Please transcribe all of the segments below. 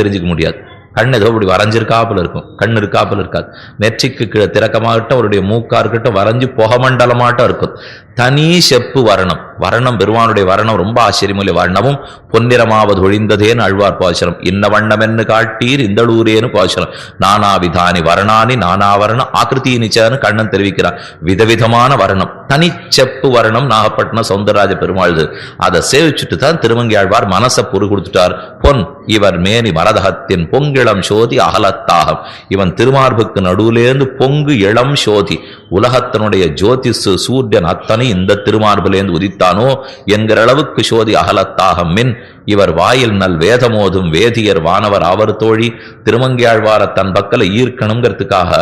தெரிஞ்சுக்க முடியாது. கண் ஏதோ இப்படி வரைஞ்சிருக்காப்புல இருக்கும், கண் இருக்காப்புல இருக்காது. நெற்றிக்கு கீழே திறக்கமாகட்டும், அவருடைய மூக்கா இருக்கட்டும் வரைஞ்சு புகமண்டலமாட்டம் இருக்கும். தனி செப்பு வர்ணம். வர்ணம் பெருமானுடைய வர்ணம் ரொம்ப ஆச்சரியமில்லை. வர்ணமும் பொன்னிறமாவது ஒழிந்ததேன்னு அழ்வார் பாசுரம். இன்ன வண்ணம் என்று காட்டீர் இந்தளூரேன்னு பாசுரம். நானாவிதானி வர்ணானி நானாவரண ஆக்கிருத்தினிச்சான்னு கண்ணன் தெரிவிக்கிறான். விதவிதமான வர்ணம், தனி செப்பு வர்ணம் நாகப்பட்டினம் சௌந்தரராஜ பெருமாள். அதை சேவிச்சுட்டு தான் திருமங்கையாழ்வார் மனசை பொறு கொடுத்துட்டார். பொன் இவர் மேனி மரதகத்தின் பொங்கிளம் சோதி அகலத்தாகம். இவன் திருமார்புக்கு நடுவிலேருந்து பொங்கு இளம் சோதி. உலகத்தினுடைய ஜோதிஷு சூரியன் அத்தனை இந்த திருமார்பிலேந்து உதித்தானோ என்கிற அளவுக்கு சோதி அகலத்தாகம் மின். இவர் வாயில் நல் வேதமோதும் வேதியர் வானவர் ஆவர் தோழி. திருமங்கையாழ்வார தன் பக்கல ஈர்க்கணுங்கிறதுக்காக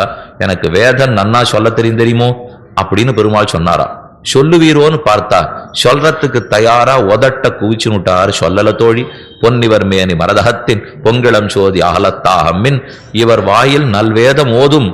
எனக்கு வேதம் நன்னா சொல்ல தெரியுமோ அப்படின்னு பெருமாள் சொன்னாரா. சொல்லுவீரோன்னு பார்த்தா சொல்றதுக்கு தயாரா உதட்ட குவிச்சுனுட்டார். சொல்லல தோழி. பொன்னிவர் மேனி மரதகத்தின் பொங்கிளம் சோதி அகலத்தாகம் மின். இவர் வாயில் நல்வேதம் ஓதும்.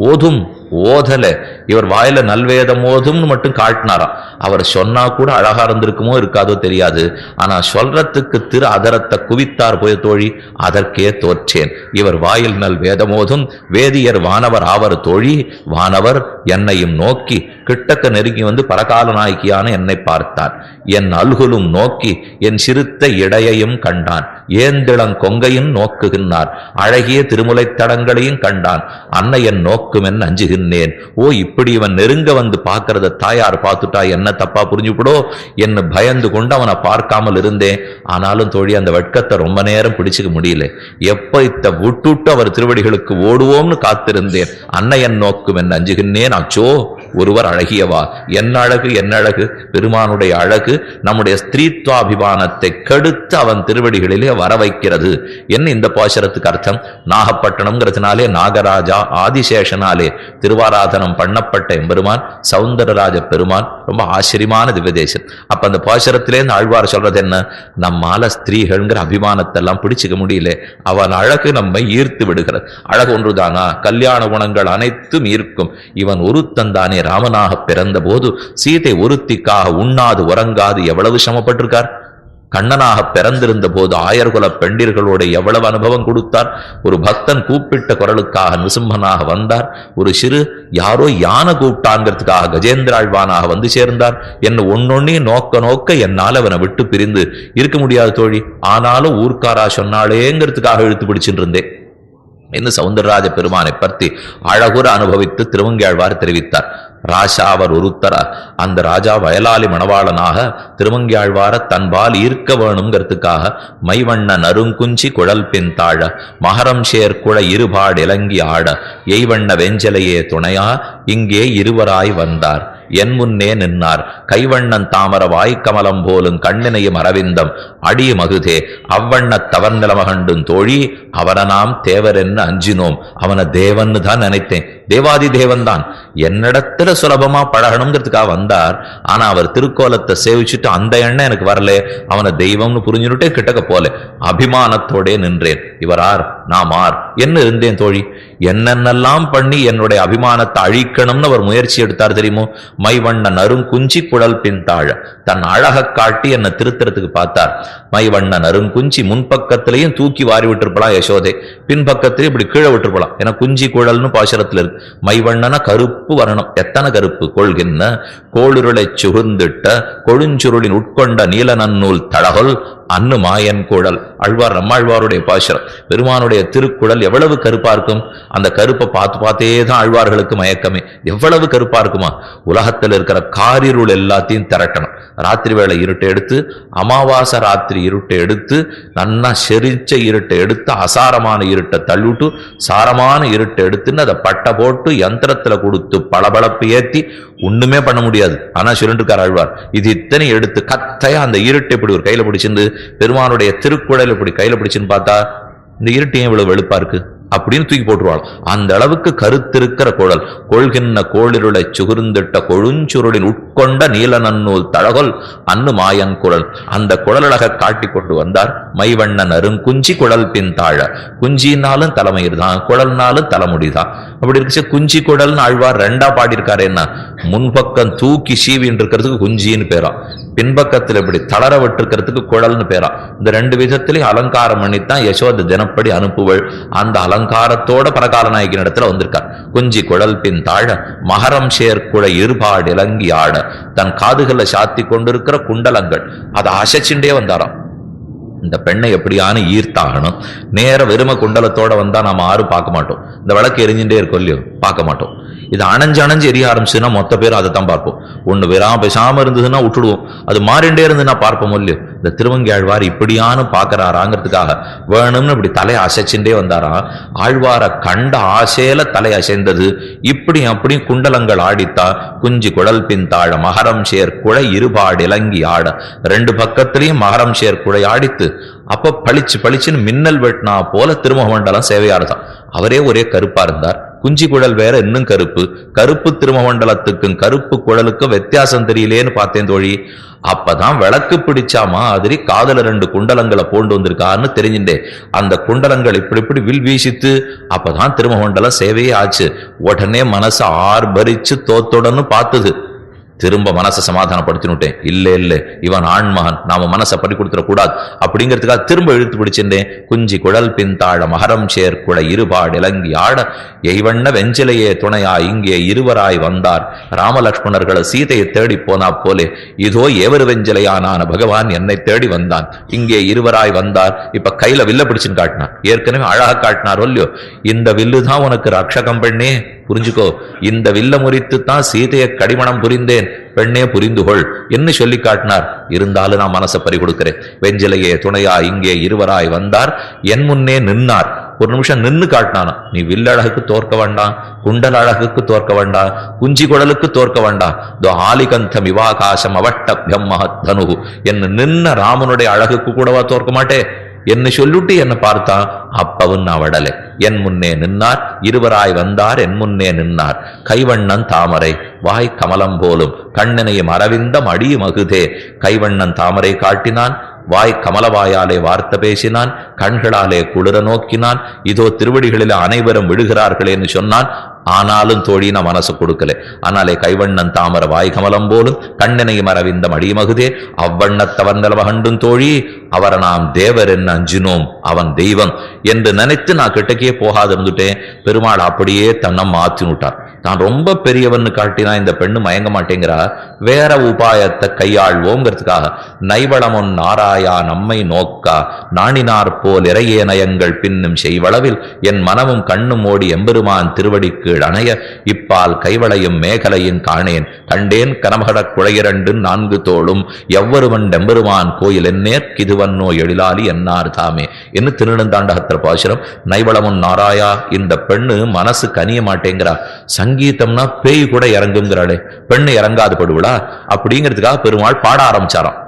ஓதும் ஓதல, இவர் வாயில நல்வேதம் ஓதும்னு மட்டும் காட்டினாராம். அவர் சொன்னா கூட அழகா இருந்திருக்குமோ இருக்காதோ தெரியாது. ஆனா சொல்றதுக்கு திரு அதரத்தை குவித்தார் போய் தோழி. அதற்கே தோற்றேன். இவர் வாயில் நல் வேதமோதும் வேதியர் வானவர் ஆவர் தோழி. வானவர் என்னையும் நோக்கி கிட்டக்க நெருங்கி வந்து பரகால நாயகியான என்னை பார்த்தார். என் அல்குலும் நோக்கி என் சிறுத்த இடையையும் கண்டான். ஏந்திளங் கொங்கையும் நோக்குகின்றார். அழகிய திருமுலைத் தடங்களையும் கண்டான். அன்னையன் நோக்கும் என் அஞ்சுகின்றேன். ஓ, இப்படி இவன் நெருங்க வந்து பார்க்கறத தாயார் பார்த்துட்டா என்ன தப்பா புரிஞ்சுக்கூடோ என்ன பயந்து கொண்டு அவனை பார்க்காமல் இருந்தேன். ஆனாலும் தோழி அந்த வெட்கத்தை ரொம்ப நேரம் பிடிச்சுக்க முடியல. எப்ப இத்த விட்டுட்டு அவர் திருவடிகளுக்கு ஓடுவோம்னு காத்திருந்தேன். அன்னையன் நோக்கும் என் அஞ்சுகின்றேன். அச்சோ, ஒருவர் அழகியவா. என்ன அழகு, என்ன அழகு! பெருமானுடைய அழகு நம்முடைய ஸ்திரீத்வாபிமானத்தை கெடுத்து அவன் திருவடிகளிலே வர வைக்கிறது என்ன இந்த பாசுரத்துக்கு அர்த்தம். நாகப்பட்டினம்ங்கிறதுனாலே நாகராஜா ஆதிசேஷனாலே திருவாராதனம் பண்ணப்பட்ட எம்பெருமான் சௌந்தரராஜ பெருமான். ரொம்ப ஆச்சரியமான திவ்யதேசம். அப்ப அந்த பாசுரத்திலே ஆழ்வார் சொல்றது என்ன, நம்மால ஸ்திரீகள்ங்கிற அபிமானத்தை எல்லாம் பிடிச்சுக்க முடியல. அவன் அழகு நம்மை ஈர்த்து விடுகிறது. அழகு ஒன்றுதானா? கல்யாண குணங்கள் அனைத்தும் ஈர்க்கும். இவன் ஒருத்தந்தானே ராமனாக பிறந்த போது சீதை ஒருத்திக்காக உண்ணாது உறங்காது எவ்வளவு சிரமப்பட்டிருக்கார். கண்ணனாக பிறந்திருந்த போது ஆயர்குல பெண்டிர்களோட எவ்வளவு அனுபவம் கொடுத்தார். ஒரு பக்தன் கூப்பிட்ட குரலுக்காக நிருசிம்மனாக வந்தார். ஒரு சிறு யாரோ யானை கூப்பிட்டாங்கிறதுக்காக கஜேந்திராழ்வானாக வந்து சேர்ந்தார். என்ன ஒன்னொன்னையும் நோக்க நோக்க என்னால் அவனை விட்டு பிரிந்து இருக்க முடியாது தோழி. ஆனாலும் ஊர்க்காரா சொன்னாலேங்கிறதுக்காக இழுத்து பிடிச்சுட்டு இருந்தேன் என்று சௌந்தரராஜ பெருமானை பற்றி அழகுற அனுபவித்து திருமங்கையாழ்வார் தெரிவித்தார். ராஜாவர் ஒருத்தர அந்த ராஜா வயலாளி மணவாளனாக திருமங்கையாழ்வார தன்பால் ஈர்க்க வேணுங்கிறதுக்காக மைவண்ண நறுங்குஞ்சி குழல் பின் தாழ மகரம் சேர்க்குழ இருபாடு இலங்கி ஆட எய்வண்ண வெஞ்சலையே துணையா இங்கே இருவராய் வந்தார். என் முன்னே நின்னார். கைவண்ணன் தாமர வாய்க்கமலம் போலும் கண்ணினையும் அரவிந்தம் அடி மகுதே அவ்வண்ண தவர்நிலமகண்டும் தோழி அவரை நாம் தேவரென்னு அஞ்சினோம். அவனை தேவன்னு தான் நினைத்தேன். தேவாதி தேவன் தான். என்னிடத்துல சுலபமா பழகணுங்கிறதுக்காக வந்தார். ஆனா அவர் திருக்கோலத்தை சேவிச்சுட்டு அந்த எண்ணம் எனக்கு வரல. அவனை தெய்வம்னு புரிஞ்சுட்டே கிட்டக்க போல அபிமானத்தோடே நின்றேன். இவரார் நாம் ஆர் என்ன இருந்தேன் தோழி. என்னென்னெல்லாம் பண்ணி என்னுடைய அபிமானத்தை அழிக்கணும்னு அவர் முயற்சி எடுத்தார் தெரியுமோ. மைவண்ண நறுங்குஞ்சி குழல் பின் தாழ தன் அழக காட்டி என்ன திருத்தறதுக்கு பார்த்தார். மைவண்ண நறுங்குஞ்சி முன்பக்கத்திலையும் தூக்கி வாரி விட்டுருப்பலாம் யசோதை, பின்பக்கத்திலையும் இப்படி கீழே விட்டுருப்பலாம். ஏன்னா குஞ்சி குழல்னு பாசுரத்துல இருக்கு. மைவண்ணன கருப்பு வரணும். எத்தனை கருப்பு! கொள்கின்ற கோளுருளை சுகுந்திட்ட கொழுஞ்சுருளின் உட்கொண்ட நீல நன்னூல் தழகொல் அன்னு மாயன் குழல். அழ்வார் நம்மாழ்வாருடைய பாசுரம். பெருமானுடைய திருக்குழல் எவ்வளவு கருப்பா இருக்கும். அந்த கருப்பை பார்த்து பார்த்தே தான் ஆழ்வார்களுக்கு மயக்கமே. எவ்வளவு கருப்பா இருக்குமா. உலகத்தில் இருக்கிற காரிருள் எல்லாத்தையும் திரட்டணும். ராத்திரி வேளை இருட்டை எடுத்து, அமாவாசை ராத்திரி இருட்டை எடுத்து, நன்னா செரிச்ச இருட்டை எடுத்து, அசாரமான இருட்டை தள்ளிவிட்டு சாரமான இருட்டை எடுத்துன்னு அதை பட்டை போட்டு யந்திரத்துல கொடுத்து பளபளப்பு ஏற்றி ஒண்ணுமே பண்ண முடியாது. ஆனா சுருண்டுக்கார் ஆழ்வார் இது இத்தனை எடுத்து கத்தையா அந்த இருட்டை இப்படி ஒரு கையில பிடிச்சிருந்து பெருமானுடைய திருக்குழல் இப்படி கையில பிடிச்சுன்னு பார்த்தா இந்த இருட்டையும் இவ்வளவு வெளுப்பா இருக்கு அப்படின்னு தூக்கி போட்டுருவாள். அந்த அளவுக்கு கருத்திருக்கிற குழல். கொள்கின்ற கோளிருளை சுகுர்ந்திட்ட கொழுஞ்சுருளின் உட்கொண்ட நீல நன்னூல் தழகொல் அன்னு மாயன் குழல். அந்த குழலழக காட்டி கொண்டு வந்தார். மைவண்ணன் அருங்குஞ்சி குழல் பின் தாழ. குஞ்சினாலும் தலைமயிர் தான், குழல்னாலும் தலைமுடிதான். அப்படி இருந்துச்சு குஞ்சி குழல்னு ஆழ்வார் ரெண்டா பாடியிருக்காரு. என்ன முன்பக்கம் தூக்கி சீவின்னு இருக்கிறதுக்கு குஞ்சின்னு பேரா, பின்பக்கத்தில் இப்படி தளர விட்டுருக்கிறதுக்கு குழல்னு பேரா. இந்த 2 விதத்திலையும் அலங்காரம் பண்ணித்தான் யசோத தினப்படி அனுப்புவள். அந்த அலங்காரத்தோட பரகாலநாயகின் இடத்துல வந்திருக்கார். குஞ்சி குழல் பின் தாழ மகரம் சேர்க்குழை இருபாடு இலங்கி ஆட, தன் காதுகளை சாத்தி கொண்டிருக்கிற குண்டலங்கள் அதை அசைச்சுண்டே வந்தாராம். இந்த பெண்ணை எப்படியான ஈர்த்தாகணும். நேர வெறும குண்டலத்தோட வந்தா நாம யாரும் பார்க்க மாட்டோம். இந்த விளக்கு எரிஞ்சுட்டே இருக்கும் இல்லையோ, பார்க்க மாட்டோம். இது அணைஞ்சு எரிய ஆரம்பிச்சுன்னா மொத்த பேரும் அதை தான் பார்ப்போம். ஒண்ணு வெறாம பேசாம இருந்ததுன்னா விட்டுடுவோம். அது மாறிண்டே இருந்துன்னா பார்ப்போம் இல்லையோ. இந்த திருவங்கி ஆழ்வார் இப்படியானு பாக்குறாராங்கிறதுக்காக வேணும்னு இப்படி தலையை அசைச்சுட்டே வந்தாரா. ஆழ்வார கண்ட ஆசையில தலை அசைந்தது. இப்படி அப்படி குண்டலங்கள் ஆடித்தா குஞ்சி குழல் பின் தாழ மகரம் சேர்க்குழை இருபாடு இலங்கி ஆட, 2 பக்கத்திலையும் மகரம் சேர்க்குழை ஆடித்து அப்ப பளிச்சுன்னு மின்னல் வெட்டினா போல திருமுக மண்டலம் சேவையாருதான். அவரே ஒரே கருப்பா இருந்தார். குஞ்சி குழல் வேற இன்னும் கருப்பு. கருப்பு திருமமண்டலத்துக்கும் கருப்பு குழலுக்கும் வித்தியாசம் தெரியலேன்னு பார்த்தேன் தோழி. அப்பதான் விளக்கு பிடிச்சா மாதிரி காதல 2 குண்டலங்களை போண்டு வந்திருக்காருன்னு தெரிஞ்சுட்டே அந்த குண்டலங்கள் இப்படி வில் வீசித்து அப்பதான் திருமமண்டலம் சேவையே ஆச்சு. உடனே மனசு ஆர்ப்பரிச்சு தோத்துடன்னு பார்த்தது. திரும்ப மனசை சமாதானப்படுத்தினுட்டேன். இல்ல இவன் ஆண்மகன், நாம மனசை பறி கொடுத்துட கூடாது அப்படிங்கிறதுக்காக திரும்ப இழுத்து பிடிச்சிருந்தேன். குஞ்சி குழல் பின்தாழ மகரம் சேர்க்குழை இருபாடு இலங்கி ஆட, எய்வண்ண வெஞ்சிலையே துணையா இங்கே இருவராய் வந்தார். ராமலட்சுமணர்களை சீதையை தேடி போனா போலே இதோ ஏவரு வெஞ்சிலையானான பகவான் என்னை தேடி வந்தான். இங்கே இருவராய் வந்தார். இப்ப கையில வில்ல பிடிச்சுன்னு காட்டினார். ஏற்கனவே அழகா காட்டினார் இல்லையோ. இந்த வில்லுதான் உனக்கு ரக்ஷகம் பெண்ணே, புரிஞ்சுக்கோ. இந்த வில்ல முறித்து தான் சீதையை கடிமணம் புரிந்தேன், பெண்ணே புரிந்துகொள் என்று சொல்லி காட்டினார். இருந்தாலும் நான் மனசை பறி கொடுக்கிறேன். வெஞ்சிலையே துணையா இங்கே இருவராய் வந்தார், என் முன்னே நின்னார். ஒரு நிமிஷம் நின்னு காட்டினானா. நீ வில்லழகுக்கு தோற்க வேண்டாம், குண்டல் அழகுக்கு தோற்க வேண்டாம், குஞ்சி குழலுக்கு தோற்க வேண்டாம். தோ ஆலிகந்தம் இவாகாசம் அவட்டபியம் மகத்தனு என்ன நின்ன ராமனுடைய அழகுக்கு கூடவா தோற்க மாட்டே என்ன சொல்லிட்டு என்ன பார்த்தா. அப்பவும் நான் விடலை. என் முன்னே நின்னார், இருவராய் வந்தார், என் முன்னே நின்னார். கைவண்ணன் தாமரை வாய் கமலம் போலும் கண்ணனையும் அரவிந்தம் அடி மகுதே. கைவண்ணன் தாமரை காட்டினான், வாய் கமலவாயாலே வார்த்தை பேசினான், கண்களாலே குளிர நோக்கினான். இதோ திருவடிகளில் அனைவரும் விடுகிறார்கள் என்று சொன்னான். ஆனாலும் தோழி நான் மனசு கொடுக்கல. ஆனாலே கைவண்ணன் தாமர வாய் கமலம் போலும் கண்ணனையும் அரவிந்தம் அடிமகுதே. அவ்வண்ணத்தவன் நிலவகண்டும் தோழி, அவரை நாம் தேவர் என்ன அஞ்சினோம், அவன் தெய்வம் என்று நினைத்து நான் கிட்டக்கே போகாது இருந்துட்டேன். பெருமாள் அப்படியே தன்னை மாற்றினுட்டார். நான் ரொம்ப பெரியவன்னு காட்டினா இந்த பெண்ணு மயங்க மாட்டேங்கிறா, வேற உபாயத்தை கையாள்வோங்கிறதுக்காக நைவளமொன் நாராயா நம்மை நோக்கா நாணினார் போல் இறையே நயங்கள் பின்னும் செய்வளவில் என் மனமும் கண்ணும் ஓடி எம்பெருமான் திருவடிக்கு அணைய இப்பால் கைவளையும் மேகலையின் காணேன் கண்டேன் கனமகடக் குழையிரண்டு 4 தோளும் எவ்வொருவன் எம்பெருமான் கோயில் என்னேற்கு இதுவன்னோ எழிலாலி என்னார் தாமே என்று திருநெடுந்தாண்டகத்திர பாசுரம். நைவளமுன் நாராயா, இந்த பெண்ணு மனசு கனிய மாட்டேங்கிறா. சங்கீதம்னா பேய் கூட இறங்குங்கிறாளே, பெண்ணு இறங்காது படுவளா அப்படிங்கிறதுக்காக பெருமாள் பாட ஆரம்பிச்சாராம்.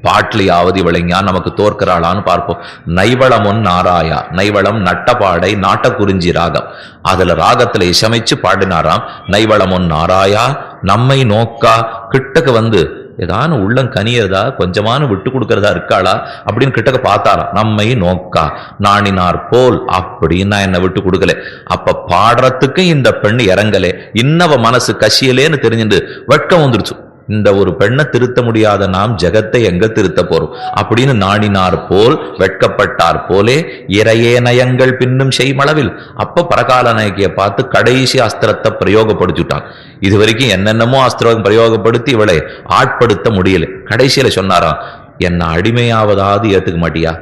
பாட்டிலையாவது இவளைஞான் நமக்கு தோற்கிறாளான்னு பார்ப்போம். நைவளமுன் நாராயா, நைவளம் நட்டப்பாடை நாட்டக்குறிஞ்சி ராகம், அதுல ராகத்துல இசமைச்சு பாடினாராம். நைவளமுன் நாராயா நம்மை நோக்கா, கிட்டக்கு வந்து ஏதான உள்ளம் கனியதா கொஞ்சமான விட்டு கொடுக்கறதா இருக்காளா அப்படின்னு கிட்டக்க பார்த்தாராம். நம்மை நோக்கா நாணினார் போல் அப்படின்னு என்ன விட்டு கொடுக்கல. அப்ப பாடுறதுக்கு இந்த பெண்ணு இறங்கலே, இன்னவ மனசு கசியலேன்னு தெரிஞ்சுட்டு வெட்கம் வந்துருச்சு. இந்த ஒரு பெண்ணை திருத்த முடியாத நாம் ஜெகத்தை எங்க திருத்த போறோம் அப்படின்னு நாணினார் போல் வெட்கப்பட்டார் போலே இறையே நயங்கள் பின்னும் செய்மளவில். அப்ப பரகால நாயகியை பார்த்து கடைசி அஸ்திரத்தை பிரயோகப்படுத்திட்டான். இது வரைக்கும் என்னென்னமோ அஸ்திரம் பிரயோகப்படுத்தி இவளை ஆட்படுத்த முடியல. கடைசியில சொன்னாராம், என்ன அடிமையாவதாவது ஏத்துக்க மாட்டியா,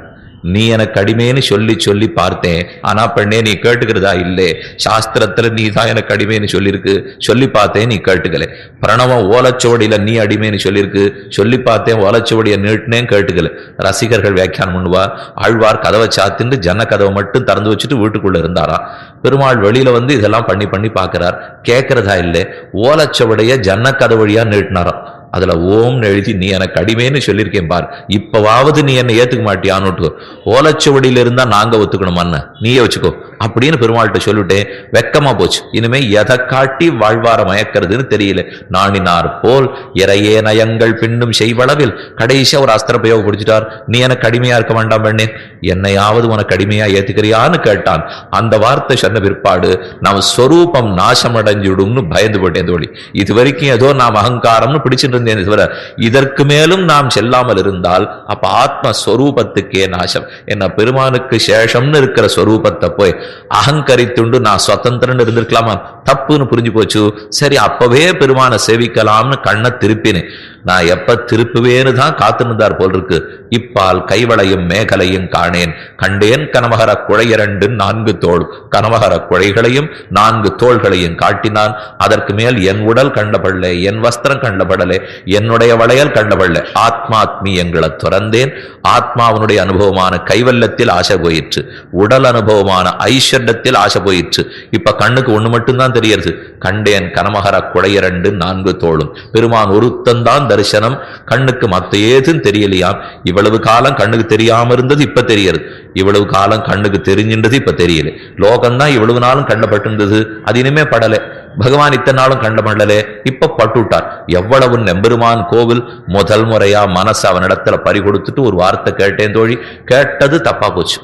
நீ எனக்கு அடிமைன்னு சொல்லி பார்த்தேன், ஆனா பெண்ணே நீ கேட்டுக்கிறதா இல்லே, சாஸ்திரத்துல நீ தான் எனக்கு அடிமைன்னு சொல்லியிருக்கு, சொல்லி பார்த்தேன் நீ கேட்டுக்கல. பிரணவம் ஓலச்சுவடியில நீ அடிமைன்னு சொல்லியிருக்கு, சொல்லி பார்த்தேன் ஓலச்சுவடியை நீட்டினேன் கேட்டுக்கல. ரசிகர்கள் வியாக்கியானம் பண்ணுவா, ஆழ்வார் கதவை சாத்தின்னு ஜன்ன கதவை மட்டும் திறந்து வச்சுட்டு வீட்டுக்குள்ள இருந்தாரா. பெருமாள் வெளியில வந்து இதெல்லாம் பண்ணி பார்க்கிறார், கேட்கறதா இல்லை. ஓலச்சுவடைய ஜன்ன கதை வழியா நீட்டினாராம். அதுல ஓம்னு எழுதி நீ எனக்கு அடிமைன்னு சொல்லியிருக்கேன் பார், இப்பவாவது நீ என்னை ஏத்துக்க மாட்டியான்னு. ஓலச்சுவடியில இருந்தா நாங்க ஒத்துக்கணுமான்னு நீயே வச்சுக்கோ அப்படின்னு பெருமாள்கிட்ட சொல்லிட்டேன். வெக்கமா போச்சு. இனிமே எதை காட்டி வாழ்வார மயக்கிறதுன்னு தெரியல. நாணினார் போல் இறையே நயங்கள் பின்னும் செய்வளவில் கடைசியா ஒரு அஸ்திர பிரயோகப்படுத்திட்டார். நீ எனக்கு அடிமையா இருக்க வேண்டாம் பெண்ணே, என்னையாவது உனக்கு அடிமையா ஏத்துக்கிறியான்னு கேட்டான். அந்த வார்த்தை சொன்ன பிற்பாடு நாம் ஸ்வரூபம் நாசம் அடைஞ்சிடும்னு பயந்து போட்டேன் தோழி. இது வரைக்கும் ஏதோ நாம் அகங்காரம்னு பிடிச்சிட்டு இருந்தேன் தவிர இதற்கு மேலும் நாம் செல்லாமல் இருந்தால் அப்ப ஆத்மஸ்வரூபத்துக்கே நாசம். என்ன பெருமானுக்கு சேஷம்னு இருக்கிற ஸ்வரூபத்தை போய் அகங்கரித்துண்டு நான் சுதந்திரன் இருந்திருக்கலாமா? தப்புன்னு புரிஞ்சு போச்சு. சரி, அப்பவே பெருமானை சேவிக்கலாம்னு கண்ணை திருப்பினேன். நான் எப்ப திருப்புவேன்னு தான் காத்துனுந்தார் போல் இருக்கு. இப்பால் கைவளையும் மேகலையும் காணேன், கண்டேன் கனமகர குழையரண்டு 4 தோள், கனமகர குழைகளையும் 4 தோள்களையும் காட்டினான். அதற்கு மேல் என் உடல் கண்டபடலே, என் வஸ்திரம் கண்டபடலே, என்னுடைய வளையல் கண்டபடலே. ஆத்மாத்மி எங்களை துறந்தேன். ஆத்மாவனுடைய அனுபவமான கைவல்லத்தில் ஆசை போயிற்று, உடல் அனுபவமான ஐஸ்வர்யத்தில் ஆசை போயிற்று. இப்ப கண்ணுக்கு ஒண்ணு மட்டும்தான் தெரியறது. கண்டேன் கனமகர குழையரண்டு 4 தோளும். பெருமான் ஒருத்தந்தான் தரிசனம். கண்ணுக்கு மத்த ஏதுன்னு தெரியலையாம். இவ்வளவு காலம் கண்ணுக்கு தெரியாம இருந்தது இப்ப தெரியறது. இவ்வளவு காலம் கண்ணுக்கு தெரிஞ்சின்றது இப்ப தெரியல. லோகம்தான் இவ்வளவு நாளும் கண்டப்பட்டிருந்தது, அது இனிமே படலை. பகவான் இத்தனை நாளும் கண்டமண்டலே, இப்ப பட்டுட்டார். எவ்வளவு நெம்பெருமான் கோவில். முதல் முறையா மனசு அவனிடத்துல பறி கொடுத்துட்டு ஒரு வார்த்தை கேட்டேன் தோழி. கேட்டது தப்பா போச்சு,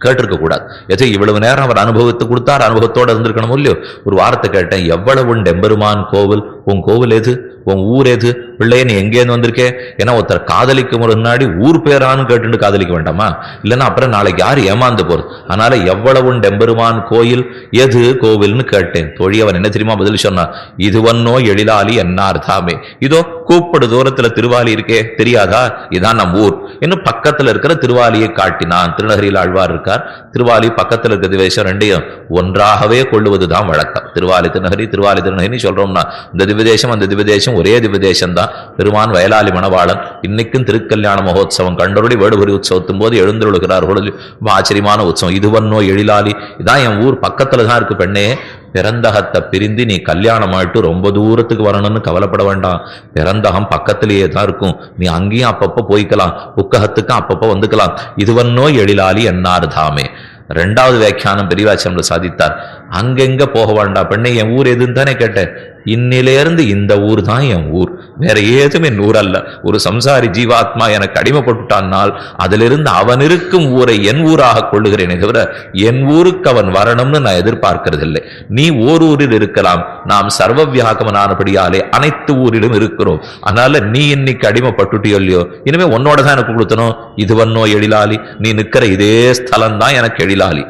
கேட்டிருக்க கூடாது. எதோ இவ்வளவு நேரம் அவர் அனுபவத்தை கொடுத்தார், அனுபவத்தோட இருந்திருக்கணும் இல்லையோ. ஒரு வார்த்தை கேட்டேன், எவ்வளவு எம்பெருமான் கோவில். உன் கோவில் எது, உன் ஊர் எது, பிள்ளைய நீ எங்கேருந்து வந்திருக்கே? ஏன்னா ஒருத்தர் காதலிக்கும் முன்னாடி ஊர் பேரான்னு கேட்டு காதலிக்க வேண்டாமா? இல்லைன்னா அப்புறம் நாளைக்கு யார் ஏமாந்து போறது? அதனால எவ்வளவு எம்பெருமான் கோயில், எது கோவில்னு கேட்டேன். தோழி அவன் என்ன தெரியுமா பதில் சொன்னான்? இதுவன்னோ எழிலாலி என்னார் தாமே. இதோ கூப்பிடு தூரத்துல திருவாலி இருக்கே, தெரியாதா? இதான் நம் ஊர். இன்னும் பக்கத்துல இருக்கிற திருவாலியை காட்டினான். திருநகரியில் ஆழ்வார் இருக்கார். திருவாலி பக்கத்துல இருக்கிற திவேசம் ரெண்டையும் ஒன்றாகவே கொள்ளுவதுதான் வழக்கம். திருவாலி திருநகரி, திருவாலி திருநகரி சொல்றோம்னா இந்த திவ்யதேசம் அந்த திவ்யதேசம் ஒரே திவ்யதேசம் தான். பெருமான் வயலாளி மணவாளன். இன்னைக்கும் திருக்கல்யாண மகோத்சவம் கண்டருடைய வேடுபுரி உற்சவத்தும் போது எழுந்துள்ளார். ஆச்சரியமான உற்சவம். இதுவன்னோ எழிலாலி, இதான் என் ஊர், பக்கத்துல தான் இருக்கு பெண்ணே. பிறந்தகத்தை பிரிந்து நீ கல்யாணம் ஆயிட்டு ரொம்ப தூரத்துக்கு வரணும்னு கவலைப்பட வேண்டாம். பிறந்தகம் பக்கத்திலேயே தான் இருக்கும். நீ அங்கேயும் அப்பப்ப போய்க்கலாம், புக்ககத்துக்கும் அப்பப்ப வந்துக்கலாம். இதுவன்னோ எழிலாலி என்னார் தாமே. 2வது வியாக்கியானம் பெரியவாச்சம்ல சாதித்தார். அங்கெங்க போக வேண்டாம் பெண்ணை, என் ஊர் எதுன்னு தானே கேட்டேன். இன்னிலேருந்து இந்த ஊர் தான் என் ஊர், வேற ஏதும் என் ஊர் அல்ல. ஒரு சம்சாரி ஜீவாத்மா எனக்கு அடிமைப்பட்டுட்டான்னால் அதிலிருந்து அவன் இருக்கும் ஊரை என் ஊராக கொள்ளுகிறேனே தவிர என் ஊருக்கு அவன் வரணும்னு நான் எதிர்பார்க்கிறது இல்லை. நீ ஓர் ஊரில் இருக்கலாம், நாம் சர்வ வியாகமனானபடியாலே அனைத்து ஊரிலும் இருக்கிறோம். அதனால நீ இன்னைக்கு அடிமைப்பட்டுட்டியோ இல்லையோ, இனிமே உன்னோட தான் எனக்கு கொடுத்தனும். இதுவன்னோ எழிலாலி, நீ நிற்கிற இதே ஸ்தலம் தான் எனக்கு எழிலாலி.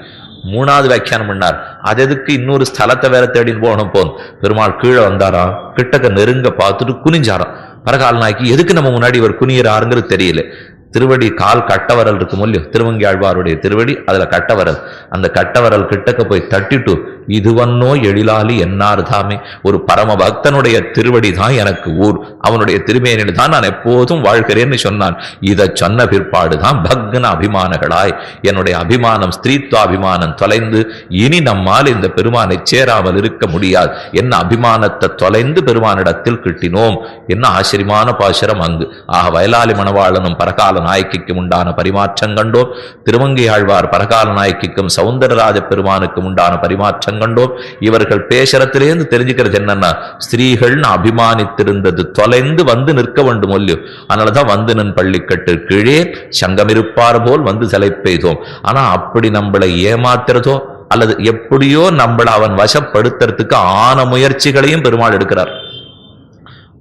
3வது வியாக்கியானம் பண்ணார். அது எதுக்கு இன்னொரு ஸ்தலத்தை வேற தேடின்னு போகணும்? போன் பெருமாள் கீழே வந்தாராம், கிட்டக்க நெருங்க பார்த்துட்டு குனிஞ்சாராம். பரகால் நாய்க்கு எதுக்கு நம்ம முன்னாடி இவர் குனியறாருங்கிறது தெரியல. திருவடி கால் கட்டவரல் இருக்கும் இல்லையோ, திருவங்கி ஆழ்வாருடைய திருவடி, அதுல கட்டவரல். அந்த கட்டவரல் கிட்டக்க போய் தட்டிட்டு இதுவன்னோ எழிலாலி என்னார் தாமே. ஒரு பரம பக்தனுடைய திருவடி தான் எனக்கு ஊர், அவனுடைய திருமேனில் தான் நான் எப்போதும் வாழ்கிறேன்னு சொன்னான். இதை சொன்ன பிற்பாடுதான் பக்ன அபிமானங்களாய் என்னுடைய அபிமானம், ஸ்திரீத்வாபிமானம் தொலைந்து இனி நம்மால் இந்த பெருமானை சேராமல் இருக்க முடியாது. என்ன அபிமானத்தை தொலைந்து பெருமானிடத்தில் கிட்டினோம். என்ன ஆச்சரியமான பாசுரம் அங்கு. ஆக வயலாளி மணவாளனும் பரகால நாயக்கிக்கும் உண்டான பரிமாற்றம் கண்டோம். திருமங்கை ஆழ்வார் பரகால நாயக்கிக்கும் சௌந்தரராஜ பெருமானுக்கும் உண்டான பரிமாற்றம் கண்டோம். இவர்கள் பேசறத்திலேருந்து தெரிஞ்சுக்கிறது என்னன்னா, ஸ்திரீகள் அபிமானித்திருந்தது தொலைந்து வந்து நிற்க வேண்டும் இல்லையோ. அதனாலதான் வந்து நின் பள்ளிக்கட்டு கீழே சங்கமிருப்பார் போல் வந்து தலை பெய்தோம். ஆனா அப்படி நம்மளை ஏமாத்துறதோ அல்லது எப்படியோ நம்மளை அவன் வசப்படுத்துறதுக்கு ஆன முயற்சிகளையும் பெருமாள் எடுக்கிறார்.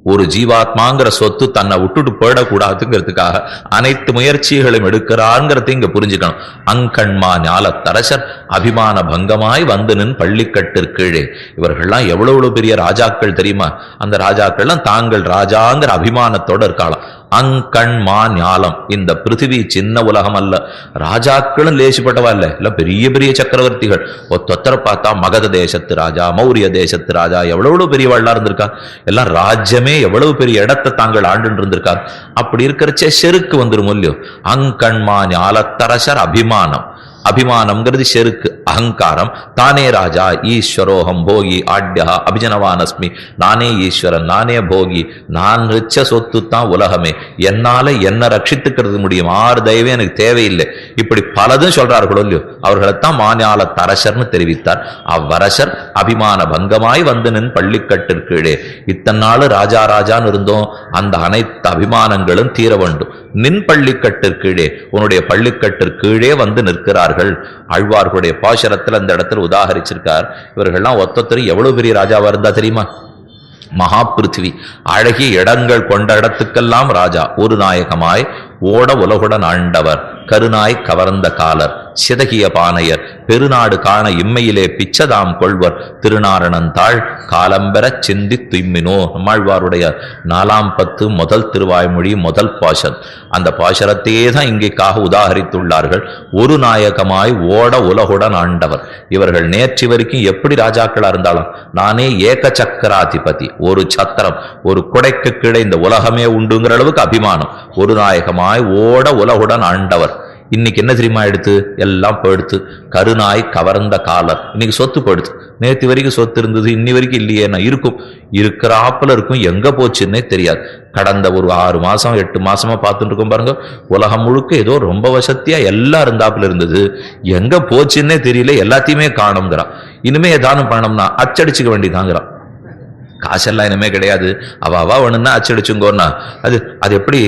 ஒரு ஜீவாத்மாங்கிற சொத்து தன்னை விட்டுட்டு போயிடக்கூடாதுங்கிறதுக்காக அனைத்து முயற்சிகளையும் எடுக்கிறாங்கிறத இங்க புரிஞ்சுக்கணும். அங்கண்மா ஞாலத்தரசர் அபிமான பங்கமாய் வந்து நின் பள்ளிக்கட்டு கீழே. இவர்கள்லாம் எவ்வளவு பெரிய ராஜாக்கள் தெரியுமா? அந்த ராஜாக்கள்லாம் தாங்கள் ராஜாங்கிற அபிமானத்தோட இருக்கலாம். அங்கண்மா ஞாலம், இந்த பிருத்திவி சின்ன உலகம் அல்ல. ராஜாக்களும் லேசிப்பட்டவா இல்ல, இல்ல பெரிய பெரிய சக்கரவர்த்திகள். ஒத்தொத்தரை பார்த்தா மகத தேசத்து ராஜா, மௌரிய தேசத்து ராஜா, எவ்வளவு பெரியவாழ்லா இருந்திருக்கா. எல்லாம் ராஜ்யமே எவ்வளவு பெரிய இடத்தை தாங்கள் ஆண்டு இருந்திருக்கார். அப்படி இருக்கிறச்சே செருக்கு வந்துடும் இல்லையோ. அங்கண்மா ஞாலத்தரசர் அபிமானம். அபிமானம்ங்கிறது செருக்கு, அகங்காரம். தானே ராஜா, ஈஸ்வரோகம் போகி ஆட்யா அபிஜனவானஸ்மி, நானே ஈஸ்வரன், நானே போகி, நான் வச்ச சொத்து தான் உலகமே, என்னால என்ன ரட்சித்துக்கிறது முடியும், ஆறு தெய்வம் எனக்கு தேவையில்லை, இப்படி பலதும் சொல்றார்களோ இல்லையோ, அவர்களைத்தான் மாஞால தரசர்னு தெரிவித்தார். அவ்வரசர் அபிமான பங்கமாய் வந்து நின் பள்ளிக்கட்டிற்கீழே. இத்தனை நாள் ராஜா ராஜான்னு இருந்தோம், அந்த அனைத்து அபிமானங்களும் தீர வேண்டும். நின் பள்ளிக்கட்டிற்கீழே, உன்னுடைய பள்ளிக்கட்டிற்கீழே வந்து நிற்கிறார்கள். ஆழ்வார்களுடைய பாசுரத்தில் அந்த இடத்துல உதாகரிச்சிருக்கார். இவர்கள்லாம் ஒத்தொத்தரும் எவ்வளவு பெரிய ராஜாவா இருந்தா தெரியுமா? மகா பிருத்திவி, அழகிய இடங்கள் கொண்ட இடத்துக்கெல்லாம் ராஜா, ஒரு நாயகமாய் ஓட உலகுடன் ஆண்டவர், கருநாய் கவர்ந்த காலர், சிதகிய பானையர், பெருநாடு காண இம்மையிலே பிச்சதாம் கொள்வர், திருநாரணந்தாள் காலம்பெறச் சிந்தி துய்மினோ. நம்மாழ்வாருடைய 4ஆம் பத்து முதல் திருவாய்மொழி முதல் பாசர். அந்த பாசரத்தையே தான் இங்கேக்காக உதாகரித்துள்ளார்கள். ஒரு நாயகமாய் ஓட உலகுடன் ஆண்டவர். இவர்கள் நேற்று வரைக்கும் எப்படி ராஜாக்களா இருந்தாலும், நானே ஏக சக்கராதிபதி, ஒரு சத்திரம், ஒரு குடைக்கு கீழே இந்த உலகமே உண்டுங்கிற அளவுக்கு அபிமானம். ஒரு நாயகமாய் ஓட உலகுடன் ஆண்டவர். இன்னைக்கு என்ன தெரியுமா எடுத்து எல்லாம் போயிடுத்து. கருநாய் கவர்ந்த காலர். இன்னைக்கு சொத்து போயிடுத்து. நேற்று வரைக்கும் சொத்து இருந்தது, இன்னி வரைக்கும் இல்லையே. இருக்கும், இருக்கிறாப்புல இருக்கும், எங்க போச்சுன்னே தெரியாது. கடந்த ஒரு 6 மாசம் 8 மாசமா பார்த்துட்டு இருக்கோம் பாருங்க. உலகம் முழுக்க ஏதோ ரொம்ப வசதியா எல்லாம் இருந்தாப்புல இருந்தது, எங்க போச்சுன்னே தெரியல, எல்லாத்தையுமே காணுங்கிறான். இனிமே ஏதானும் பணம்னா அச்சடிச்சுக்க வேண்டியதாங்கிறான். காசெல்லாம் இனிமே கிடையாது, அவா வேணும்னா அச்சடிச்சுங்கோன்னா அது எப்படி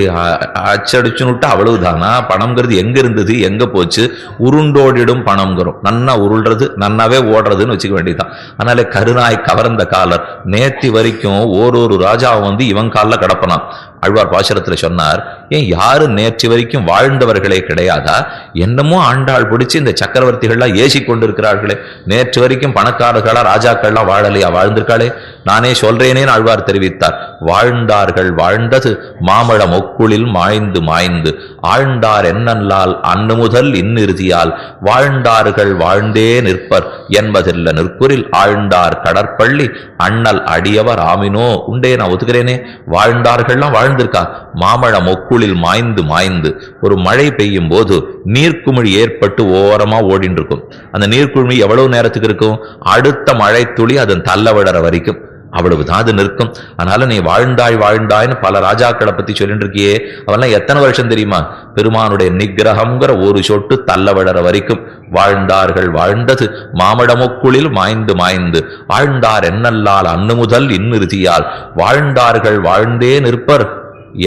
அச்சடிச்சுன்னுட்டு அவ்வளவுதானா? பணம்ங்கிறது எங்க இருந்தது, எங்க போச்சு? உருண்டோடிடும் பணம்ங்கிறோம். நன்னா உருள்றது, நன்னாவே ஓடுறதுன்னு வச்சுக்க வேண்டியதுதான். அதனால கருநாய் கவர்ந்த காலர். நேத்தி வரைக்கும் ஒரு ராஜாவை வந்து இவன் காலில் கிடப்பனான். ஆழ்வார் பாசுரத்துல சொன்னார், ஏன் யாரும் நேற்று வரைக்கும் வாழ்ந்தவர்களே கிடையாதா? என்னமோ ஆண்டாள் பிடிச்சு இந்த சக்கரவர்த்திகள்லாம் ஏசி கொண்டிருக்கிறார்களே, நேற்று வரைக்கும் பணக்காரர்களா ராஜாக்கள்லாம் வாழலையா? வாழ்ந்திருக்காளே, நானே சொல்றேனேன்னு ஆழ்வார் தெரிவித்தார். வாழ்ந்தார்கள், வாழ்ந்தது மாமழம் ஒக்குளில் மாய்ந்து மாய்ந்து, ஆழ்ந்தார் என்னல்லால் அன்னு முதல் இன்னிறுதியால், வாழ்ந்தார்கள் வாழ்ந்தே நிற்பர் என்பதில்ல நிற்குறில், ஆழ்ந்தார் கடற்பள்ளி அண்ணல் அடியவர் ஆமினோ. உண்டே, நான் ஒத்துக்கிறேனே, வாழ்ந்தார்கள்லாம் வாழ்ந்திருக்கா. மாமழம் ஒக்குளில் மாய்ந்து மாய்ந்து, ஒரு மழை பெய்யும் போது நீர்க்குமிழி ஏற்பட்டு ஓரமா ஓடின்னு இருக்கும். அந்த நீர்க்குமிழி எவ்வளவு நேரத்துக்கு இருக்கும்? அடுத்த மழை துளி அதன் தள்ள விடற வரைக்கும், அவ்வளவுதான் அது நிற்கும். அதனால நீ வாழ்ந்தாய்ன்னு பல ராஜாக்களை பத்தி சொல்லிட்டு இருக்கியே, அவெல்லாம் எத்தனை வருஷம் தெரியுமா? பெருமானுடைய நிகிரகம்ங்கிற ஒரு சொட்டு தள்ள விடற வரைக்கும் வாழ்ந்தார்கள், வாழ்ந்தது மாமடமொக்குளில் மாய்ந்து மாய்ந்து, ஆழ்ந்தார் என்னல்லால் அன்னு முதல் இன்னிறுதியால், வாழ்ந்தார்கள் வாழ்ந்தே நிற்பர்